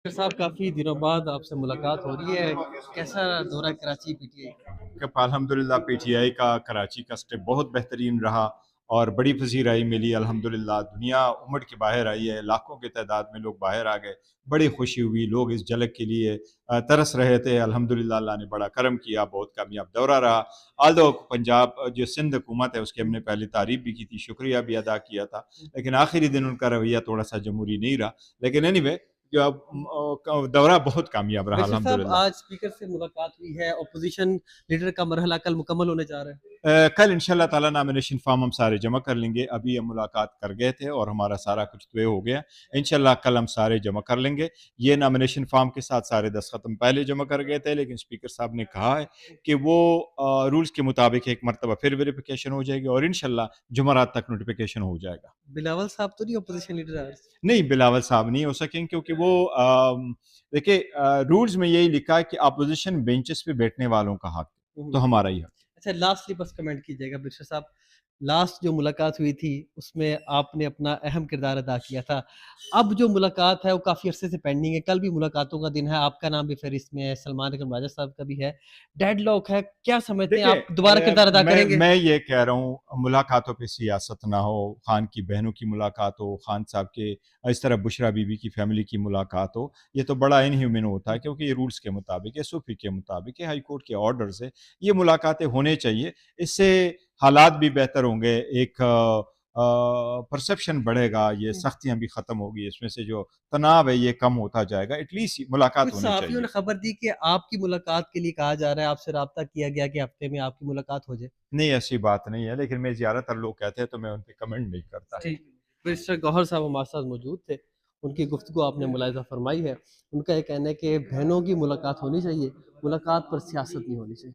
Doctor صاحب کافی دنوں بعد آپ سے ملاقات ہو رہی ہے، کیسا دورہ کراچی پی ٹی آئی؟ الحمدللہ پی ٹی آئی کا کراچی کا اسٹیپ بہت بہترین رہا اور بڑی پذیرائی ملی الحمدللہ. دنیا امڑ کے باہر آئی ہے، لاکھوں کی تعداد میں لوگ باہر آ گئے. بڑی خوشی ہوئی، لوگ اس جھلک کے لیے ترس رہے تھے. الحمدللہ اللہ نے بڑا کرم کیا، بہت کامیاب دورہ رہا. آلدو پنجاب جو سندھ حکومت ہے اس کی ہم نے پہلے تعریف بھی کی تھی، شکریہ بھی ادا کیا تھا، لیکن آخری دن ان کا رویہ تھوڑا سا جمہوری نہیں رہا. لیکن اینی وے دورہ بہت کامیاب رہا بیشر صاحب الحمدللہ. آج اسپیکر سے ملاقات ہوئی ہے، اپوزیشن لیڈر کا مرحلہ کل مکمل ہونے جا رہا ہے۔ کل انشاءاللہ تعالیٰ نامینیشن فارم ہم سارے جمع کر لیں گے. ابھی ہم ملاقات کر گئے تھے اور ہمارا سارا کچھ طے ہو گیا. انشاءاللہ کل ہم سارے جمع کر لیں گے. یہ نامینیشن فارم کے ساتھ سارے دستخط ہم پہلے جمع کر گئے تھے، لیکن اسپیکر صاحب نے کہا ہے کہ وہ رولز کے مطابق ایک مرتبہ پھر ویریفیکیشن ہو جائے گی اور انشاءاللہ جمعرات تک نوٹیفیکیشن ہو جائے گا. بلاول صاحب تو نہیں اپوزیشن لیڈر آج؟ نہیں، بلاول صاحب نہیں ہو سکیں کیونکہ وہ دیکھیں رولز میں یہی لکھا ہے کہ اپوزیشن بینچز پہ بیٹھنے والوں کا حق، تو ہمارا ہی حق. اچھا لاسٹلی بس کمنٹ کیجیے گا بیشر صاحب، لاسٹ جو ملاقات ہوئی تھی اس میں آپ نے اپنا اہم کردار ادا کیا تھا، اب جو ملاقات ہے وہ کافی عرصے سے پینڈنگ ہے، کل بھی ملاقاتوں کا دن ہے، آپ کا نام بھی فہرست میں ہے، سلمان اکرم راجہ صاحب کا بھی ہے، ڈیڈ لاک ہے، کیا سمجھتے ہیں آپ دوبارہ کردار ادا کریں گے؟ میں یہ کہہ رہا ہوں ملاقاتوں پہ سیاست نہ ہو. خان کی بہنوں کی ملاقات ہو، خان صاحب کے اس طرح بشرا بی بی کی فیملی کی ملاقات ہو، یہ تو بڑا انہیومن ہوتا ہے کیونکہ یہ رولز کے مطابق ہے، صوفی کے مطابق ہے، ہائی کورٹ کے آرڈرز ہے. یہ ملاقاتیں ہونے چاہیے، اس سے حالات بھی بہتر ہوں گے، ایک پرسیپشن بڑھے گا، یہ سختیاں بھی ختم ہوگی، اس میں سے جو تناؤ ہے یہ کم ہوتا جائے گا. ایٹ لیسٹ ملاقات کچھ ہونی صحافیوں چاہیے. نے خبر دی کہ آپ کی ملاقات کے لیے کہا جا رہا ہے، آپ سے رابطہ کیا گیا کہ ہفتے میں آپ کی ملاقات ہو جائے۔ نہیں، ایسی بات نہیں ہے، لیکن میں زیادہ تر لوگ کہتے ہیں تو میں ان پہ کمنٹ نہیں کرتا. ٹھیک، مسٹر گوہر صاحب ہمارے ساتھ موجود تھے، ان کی گفتگو آپ نے ملاحظہ فرمائی ہے. ان کا یہ کہنا ہے کہ بہنوں کی ملاقات ہونی چاہیے، ملاقات پر سیاست نہیں ہونی چاہیے.